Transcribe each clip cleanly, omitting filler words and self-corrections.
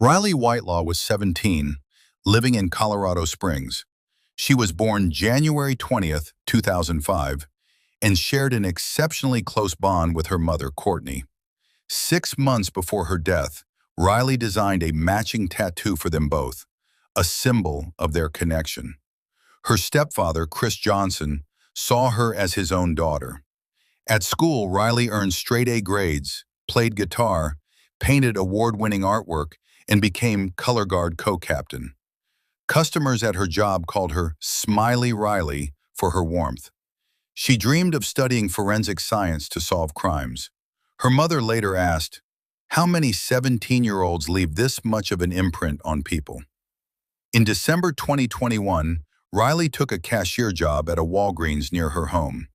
Riley Whitelaw was 17, living in Colorado Springs. She was born January 20th, 2005, and shared an exceptionally close bond with her mother, Courtney. 6 months before her death, Riley designed a matching tattoo for them both, a symbol of their connection. Her stepfather, Chris Johnson, saw her as his own daughter. At school, Riley earned straight-A grades, played guitar, painted award-winning artwork, and became color guard co-captain. Customers at her job called her Smiley Riley for her warmth. She dreamed of studying forensic science to solve crimes. Her mother later asked, "How many 17-year-olds leave this much of an imprint on people?" In December 2021, Riley took a cashier job at a Walgreens near her home.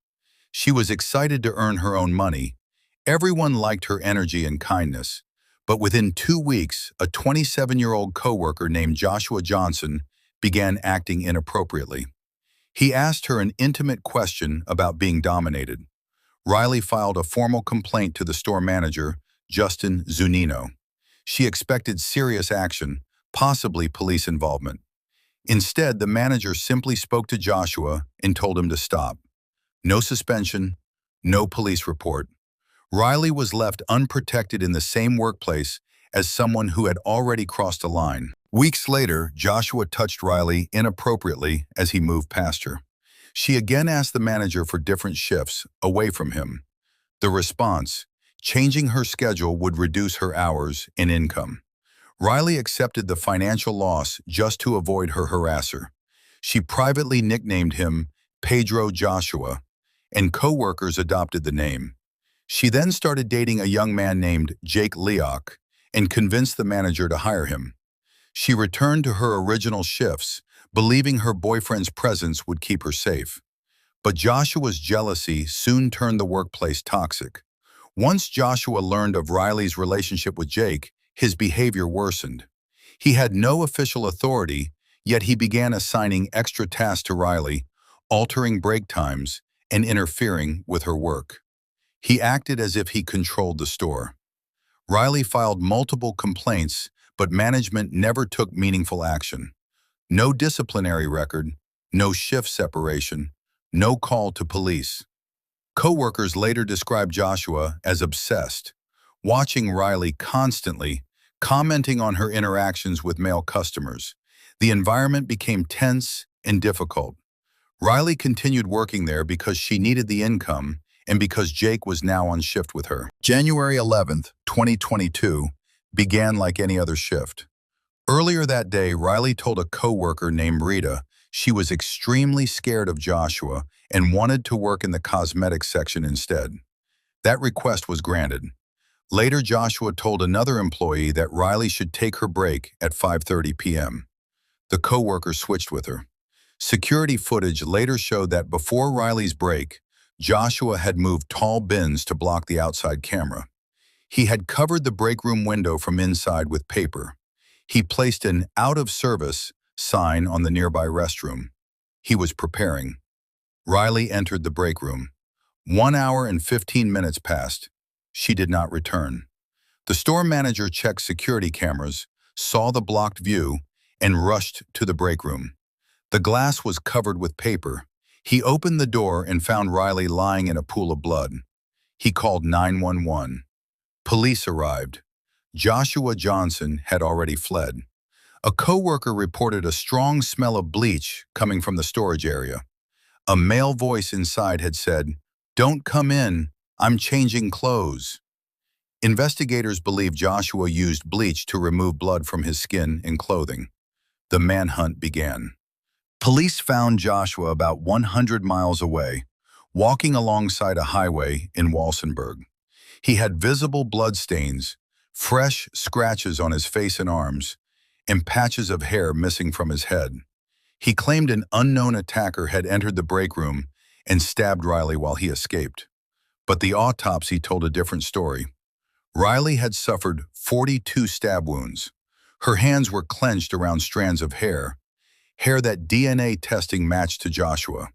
She was excited to earn her own money. Everyone liked her energy and kindness. But within 2 weeks, a 27-year-old coworker named Joshua Johnson began acting inappropriately. He asked her an intimate question about being dominated. Riley filed a formal complaint to the store manager, Justin Zunino. She expected serious action, possibly police involvement. Instead, the manager simply spoke to Joshua and told him to stop. No suspension, no police report. Riley was left unprotected in the same workplace as someone who had already crossed a line. Weeks later, Joshua touched Riley inappropriately as he moved past her. She again asked the manager for different shifts, away from him. The response, changing her schedule would reduce her hours and income. Riley accepted the financial loss just to avoid her harasser. She privately nicknamed him Pedro Joshua, and coworkers adopted the name. She then started dating a young man named Leok and convinced the manager to hire him. She returned to her original shifts, believing her boyfriend's presence would keep her safe. But Joshua's jealousy soon turned the workplace toxic. Once Joshua learned of Riley's relationship with Jake, his behavior worsened. He had no official authority, yet he began assigning extra tasks to Riley, altering break times, and interfering with her work. He acted as if he controlled the store. Riley filed multiple complaints, but management never took meaningful action. No disciplinary record, no shift separation, no call to police. Coworkers later described Joshua as obsessed, watching Riley constantly, commenting on her interactions with male customers. The environment became tense and difficult. Riley continued working there because she needed the income and because Jake was now on shift with her. January 11th, 2022, began like any other shift. Earlier that day, Riley told a coworker named Rita she was extremely scared of Joshua and wanted to work in the cosmetics section instead. That request was granted. Later, Joshua told another employee that Riley should take her break at 5:30 p.m. The coworker switched with her. Security footage later showed that before Riley's break, Joshua had moved tall bins to block the outside camera. He had covered the break room window from inside with paper. He placed an "out of service" sign on the nearby restroom. He was preparing. Riley entered the break room. 1 hour and 15 minutes passed. She did not return. The store manager checked security cameras, saw the blocked view, and rushed to the break room. The glass was covered with paper. He opened the door and found Riley lying in a pool of blood. He called 911. Police arrived. Joshua Johnson had already fled. A coworker reported a strong smell of bleach coming from the storage area. A male voice inside had said, "Don't come in, I'm changing clothes." Investigators believe Joshua used bleach to remove blood from his skin and clothing. The manhunt began. Police found Joshua about 100 miles away, walking alongside a highway in Walsenburg. He had visible blood stains, fresh scratches on his face and arms, and patches of hair missing from his head. He claimed an unknown attacker had entered the break room and stabbed Riley while he escaped. But the autopsy told a different story. Riley had suffered 42 stab wounds. Her hands were clenched around strands of hair that DNA testing matched to Joshua.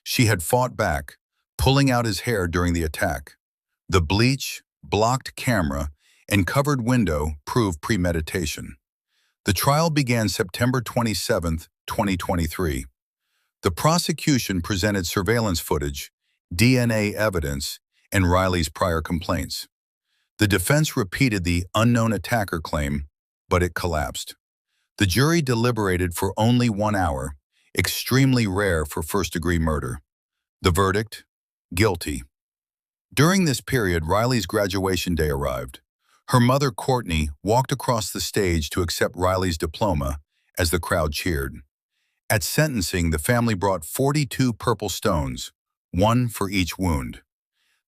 She had fought back, pulling out his hair during the attack. The bleach, blocked camera, and covered window proved premeditation. The trial began September 27, 2023. The prosecution presented surveillance footage, DNA evidence, and Riley's prior complaints. The defense repeated the unknown attacker claim, but it collapsed. The jury deliberated for only 1 hour, extremely rare for first-degree murder. The verdict? Guilty. During this period, Riley's graduation day arrived. Her mother, Courtney, walked across the stage to accept Riley's diploma as the crowd cheered. At sentencing, the family brought 42 purple stones, one for each wound.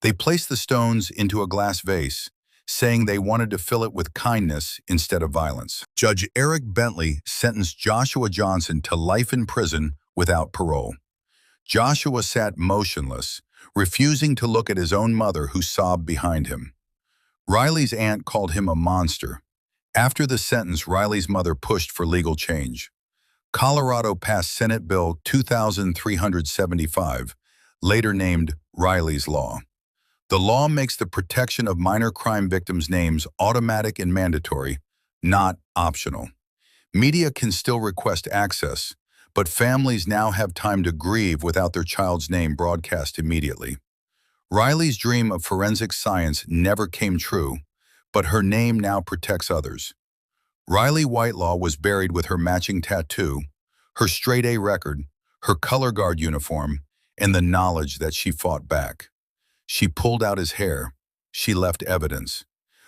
They placed the stones into a glass vase, saying they wanted to fill it with kindness instead of violence. Judge Eric Bentley sentenced Joshua Johnson to life in prison without parole. Joshua sat motionless, refusing to look at his own mother who sobbed behind him. Riley's aunt called him a monster. After the sentence, Riley's mother pushed for legal change. Colorado passed Senate Bill 2375, later named Riley's Law. The law makes the protection of minor crime victims' names automatic and mandatory, not optional. Media can still request access, but families now have time to grieve without their child's name broadcast immediately. Riley's dream of forensic science never came true, but her name now protects others. Riley Whitelaw was buried with her matching tattoo, her straight-A record, her color guard uniform, and the knowledge that she fought back. She pulled out his hair. She left evidence.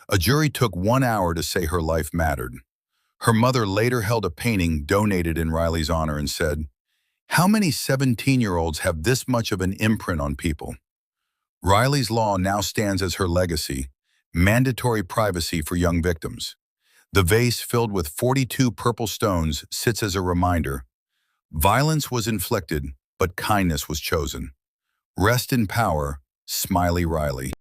A jury took 1 hour to say her life mattered. Her mother later held a painting donated in Riley's honor and said, "How many 17-year-olds have this much of an imprint on people?" Riley's Law now stands as her legacy, mandatory privacy for young victims. The vase filled with 42 purple stones sits as a reminder. Violence was inflicted, but kindness was chosen. Rest in power, Smiley Riley.